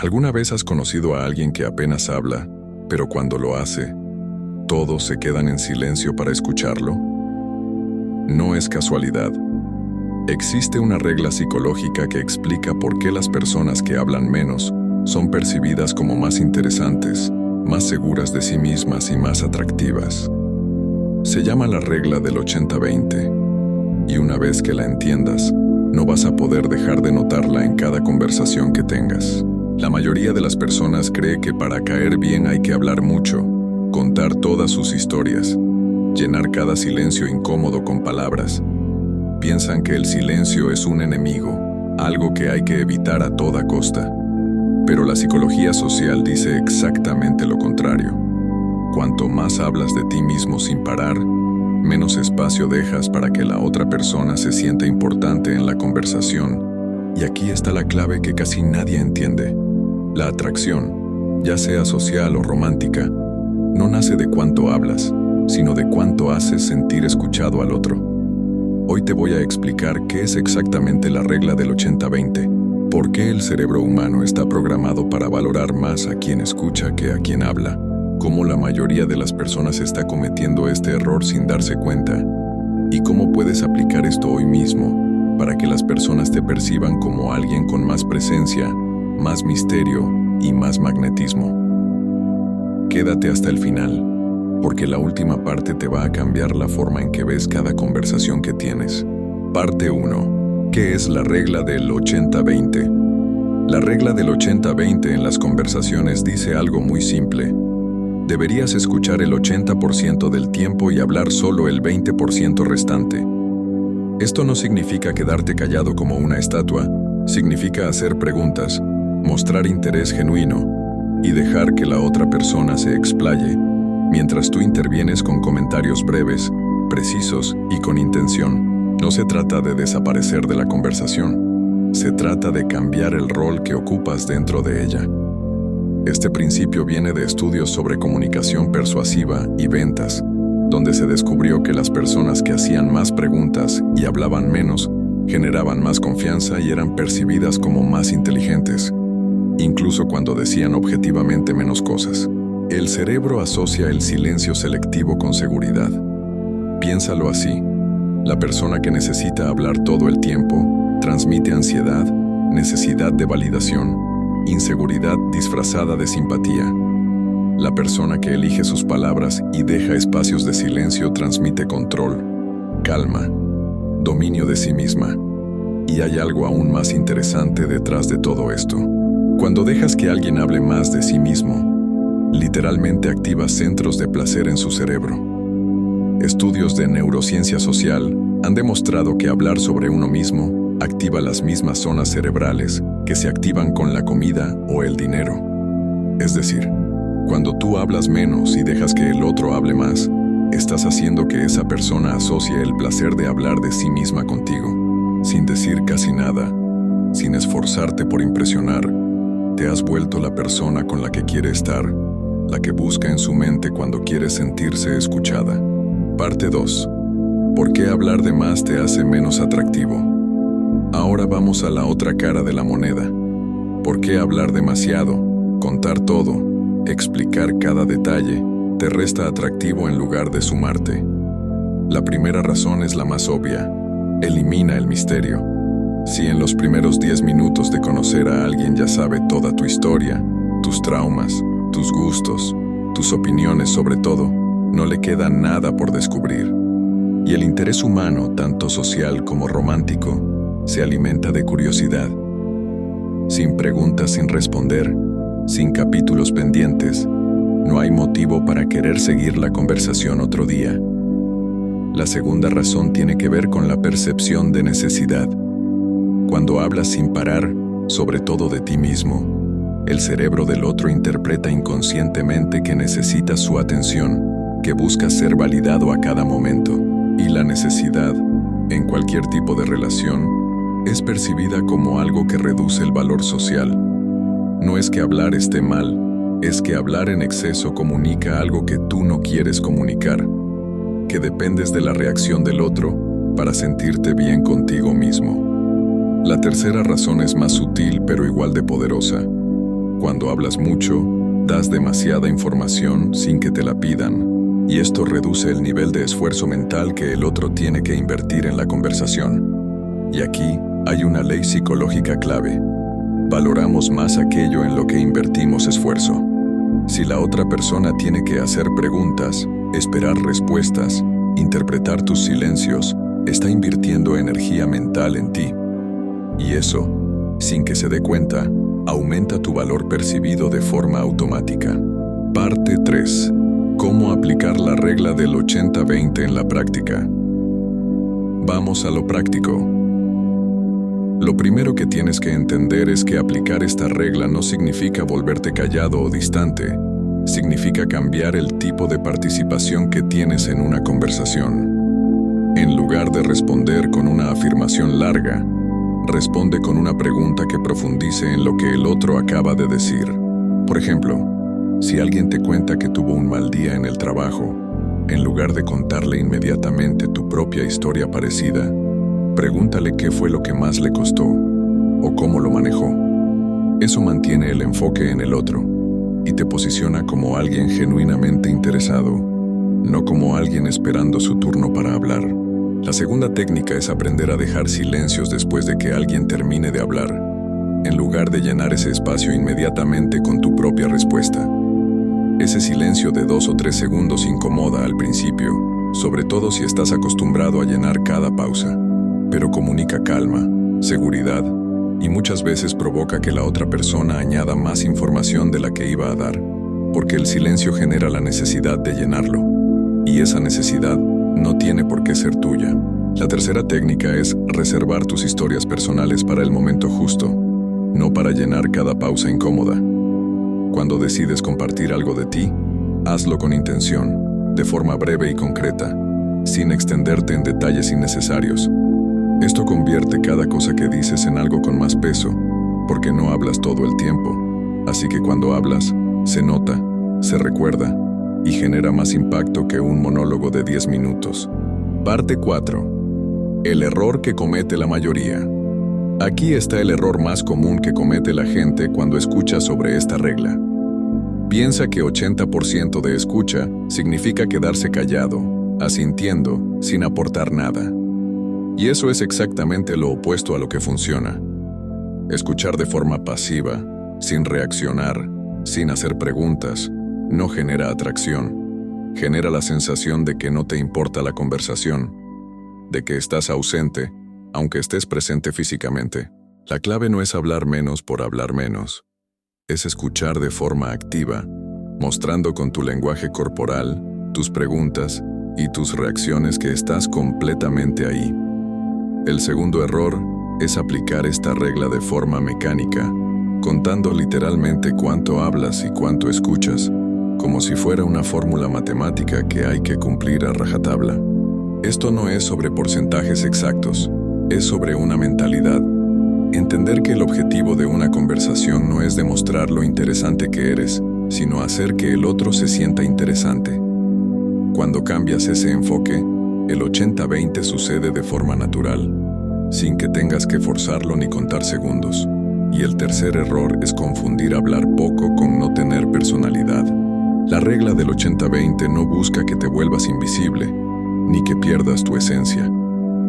¿Alguna vez has conocido a alguien que apenas habla, pero cuando lo hace, todos se quedan en silencio para escucharlo? No es casualidad. Existe una regla psicológica que explica por qué las personas que hablan menos son percibidas como más interesantes, más seguras de sí mismas y más atractivas. Se llama la regla del 80-20, y una vez que la entiendas, no vas a poder dejar de notarla en cada conversación que tengas. La mayoría de las personas cree que para caer bien hay que hablar mucho, contar todas sus historias, llenar cada silencio incómodo con palabras. Piensan que el silencio es un enemigo, algo que hay que evitar a toda costa. Pero la psicología social dice exactamente lo contrario. Cuanto más hablas de ti mismo sin parar, menos espacio dejas para que la otra persona se sienta importante en la conversación. Y aquí está la clave que casi nadie entiende. La atracción, ya sea social o romántica, no nace de cuánto hablas, sino de cuánto haces sentir escuchado al otro. Hoy te voy a explicar qué es exactamente la regla del 80-20, por qué el cerebro humano está programado para valorar más a quien escucha que a quien habla, cómo la mayoría de las personas está cometiendo este error sin darse cuenta, y cómo puedes aplicar esto hoy mismo para que las personas te perciban como alguien con más presencia, más misterio y más magnetismo. Quédate hasta el final, porque la última parte te va a cambiar la forma en que ves cada conversación que tienes. Parte 1. ¿Qué es la regla del 80-20? La regla del 80-20 en las conversaciones dice algo muy simple. Deberías escuchar el 80% del tiempo y hablar solo el 20% restante. Esto no significa quedarte callado como una estatua, significa hacer preguntas, mostrar interés genuino y dejar que la otra persona se explaye, mientras tú intervienes con comentarios breves, precisos y con intención. No se trata de desaparecer de la conversación, se trata de cambiar el rol que ocupas dentro de ella. Este principio viene de estudios sobre comunicación persuasiva y ventas, donde se descubrió que las personas que hacían más preguntas y hablaban menos, generaban más confianza y eran percibidas como más inteligentes, incluso cuando decían objetivamente menos cosas. El cerebro asocia el silencio selectivo con seguridad. Piénsalo así. La persona que necesita hablar todo el tiempo transmite ansiedad, necesidad de validación, inseguridad disfrazada de simpatía. La persona que elige sus palabras y deja espacios de silencio transmite control, calma, dominio de sí misma. Y hay algo aún más interesante detrás de todo esto. Cuando dejas que alguien hable más de sí mismo, literalmente activas centros de placer en su cerebro. Estudios de neurociencia social han demostrado que hablar sobre uno mismo activa las mismas zonas cerebrales que se activan con la comida o el dinero. Es decir, cuando tú hablas menos y dejas que el otro hable más, estás haciendo que esa persona asocie el placer de hablar de sí misma contigo, sin decir casi nada, sin esforzarte por impresionar. Te has vuelto la persona con la que quiere estar, la que busca en su mente cuando quiere sentirse escuchada. Parte 2. ¿Por qué hablar de más te hace menos atractivo? Ahora vamos a la otra cara de la moneda. ¿Por qué hablar demasiado, contar todo, explicar cada detalle, te resta atractivo en lugar de sumarte? La primera razón es la más obvia. Elimina el misterio. Si en los primeros 10 minutos de conocer a alguien ya sabe toda tu historia, tus traumas, tus gustos, tus opiniones sobre todo, no le queda nada por descubrir. Y el interés humano, tanto social como romántico, se alimenta de curiosidad. Sin preguntas sin responder, sin capítulos pendientes, no hay motivo para querer seguir la conversación otro día. La segunda razón tiene que ver con la percepción de necesidad. Cuando hablas sin parar, sobre todo de ti mismo, el cerebro del otro interpreta inconscientemente que necesitas su atención, que buscas ser validado a cada momento. Y la necesidad, en cualquier tipo de relación, es percibida como algo que reduce el valor social. No es que hablar esté mal, es que hablar en exceso comunica algo que tú no quieres comunicar, que dependes de la reacción del otro para sentirte bien contigo mismo. La tercera razón es más sutil pero igual de poderosa. Cuando hablas mucho, das demasiada información sin que te la pidan, y esto reduce el nivel de esfuerzo mental que el otro tiene que invertir en la conversación. Y aquí hay una ley psicológica clave. Valoramos más aquello en lo que invertimos esfuerzo. Si la otra persona tiene que hacer preguntas, esperar respuestas, interpretar tus silencios, está invirtiendo energía mental en ti. Y eso, sin que se dé cuenta, aumenta tu valor percibido de forma automática. Parte 3. ¿Cómo aplicar la regla del 80-20 en la práctica? Vamos a lo práctico. Lo primero que tienes que entender es que aplicar esta regla no significa volverte callado o distante. Significa cambiar el tipo de participación que tienes en una conversación. En lugar de responder con una afirmación larga, responde con una pregunta que profundice en lo que el otro acaba de decir. Por ejemplo, si alguien te cuenta que tuvo un mal día en el trabajo, en lugar de contarle inmediatamente tu propia historia parecida, pregúntale qué fue lo que más le costó o cómo lo manejó. Eso mantiene el enfoque en el otro y te posiciona como alguien genuinamente interesado, no como alguien esperando su turno para hablar. La segunda técnica es aprender a dejar silencios después de que alguien termine de hablar, en lugar de llenar ese espacio inmediatamente con tu propia respuesta. Ese silencio de 2 o 3 segundos incomoda al principio, sobre todo si estás acostumbrado a llenar cada pausa, pero comunica calma, seguridad y muchas veces provoca que la otra persona añada más información de la que iba a dar, porque el silencio genera la necesidad de llenarlo, y esa necesidad no tiene por qué ser tuya. La tercera técnica es reservar tus historias personales para el momento justo, no para llenar cada pausa incómoda. Cuando decides compartir algo de ti, hazlo con intención, de forma breve y concreta, sin extenderte en detalles innecesarios. Esto convierte cada cosa que dices en algo con más peso, porque no hablas todo el tiempo, así que cuando hablas, se nota, se recuerda, y genera más impacto que un monólogo de 10 minutos. Parte 4. El error que comete la mayoría. Aquí está el error más común que comete la gente cuando escucha sobre esta regla. Piensa que 80% de escucha significa quedarse callado, asintiendo, sin aportar nada. Y eso es exactamente lo opuesto a lo que funciona. Escuchar de forma pasiva, sin reaccionar, sin hacer preguntas, no genera atracción, genera la sensación de que no te importa la conversación, de que estás ausente, aunque estés presente físicamente. La clave no es hablar menos por hablar menos, es escuchar de forma activa, mostrando con tu lenguaje corporal, tus preguntas y tus reacciones que estás completamente ahí. El segundo error es aplicar esta regla de forma mecánica, contando literalmente cuánto hablas y cuánto escuchas, como si fuera una fórmula matemática que hay que cumplir a rajatabla. Esto no es sobre porcentajes exactos, es sobre una mentalidad. Entender que el objetivo de una conversación no es demostrar lo interesante que eres, sino hacer que el otro se sienta interesante. Cuando cambias ese enfoque, el 80-20 sucede de forma natural, sin que tengas que forzarlo ni contar segundos. Y el tercer error es confundir hablar poco con no tener personalidad. La regla del 80-20 no busca que te vuelvas invisible, ni que pierdas tu esencia.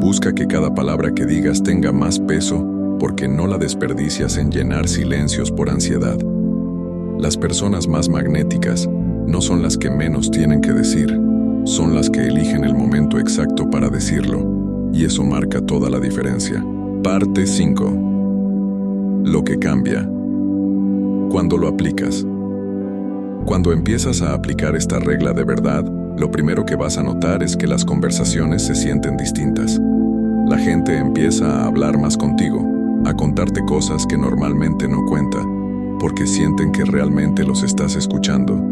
Busca que cada palabra que digas tenga más peso porque no la desperdicias en llenar silencios por ansiedad. Las personas más magnéticas no son las que menos tienen que decir, son las que eligen el momento exacto para decirlo, y eso marca toda la diferencia. Parte 5. Lo que cambia. Cuando lo aplicas. Cuando empiezas a aplicar esta regla de verdad, lo primero que vas a notar es que las conversaciones se sienten distintas. La gente empieza a hablar más contigo, a contarte cosas que normalmente no cuenta, porque sienten que realmente los estás escuchando,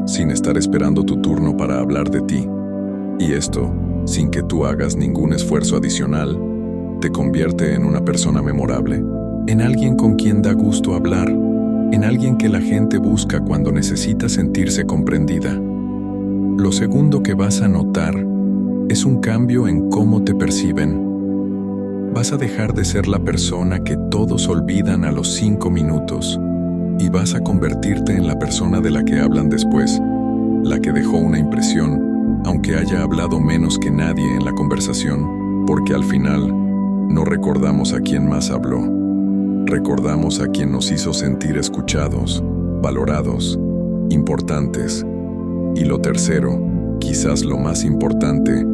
sin estar esperando tu turno para hablar de ti. Y esto, sin que tú hagas ningún esfuerzo adicional, te convierte en una persona memorable, en alguien con quien da gusto hablar, en alguien que la gente busca cuando necesita sentirse comprendida. Lo segundo que vas a notar es un cambio en cómo te perciben. Vas a dejar de ser la persona que todos olvidan a los 5 minutos y vas a convertirte en la persona de la que hablan después, la que dejó una impresión, aunque haya hablado menos que nadie en la conversación, porque al final no recordamos a quién más habló. Recordamos a quien nos hizo sentir escuchados, valorados, importantes. Y lo tercero, quizás lo más importante,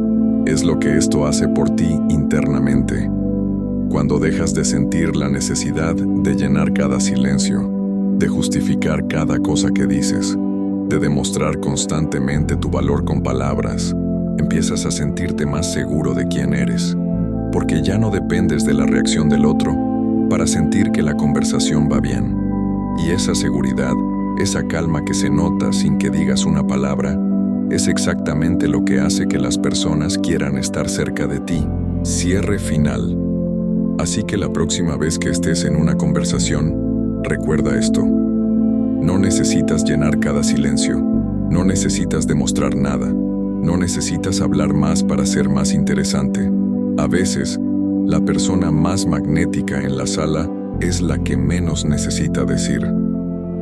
es lo que esto hace por ti internamente. Cuando dejas de sentir la necesidad de llenar cada silencio, de justificar cada cosa que dices, de demostrar constantemente tu valor con palabras, empiezas a sentirte más seguro de quién eres, porque ya no dependes de la reacción del otro para sentir que la conversación va bien. Y esa seguridad, esa calma que se nota sin que digas una palabra, es exactamente lo que hace que las personas quieran estar cerca de ti. Cierre final. Así que la próxima vez que estés en una conversación, recuerda esto. No necesitas llenar cada silencio, no necesitas demostrar nada, no necesitas hablar más para ser más interesante. A veces, la persona más magnética en la sala es la que menos necesita decir.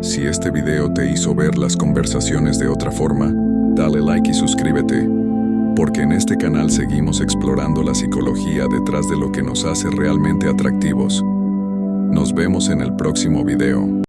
Si este video te hizo ver las conversaciones de otra forma, dale like y suscríbete, porque en este canal seguimos explorando la psicología detrás de lo que nos hace realmente atractivos. Nos vemos en el próximo video.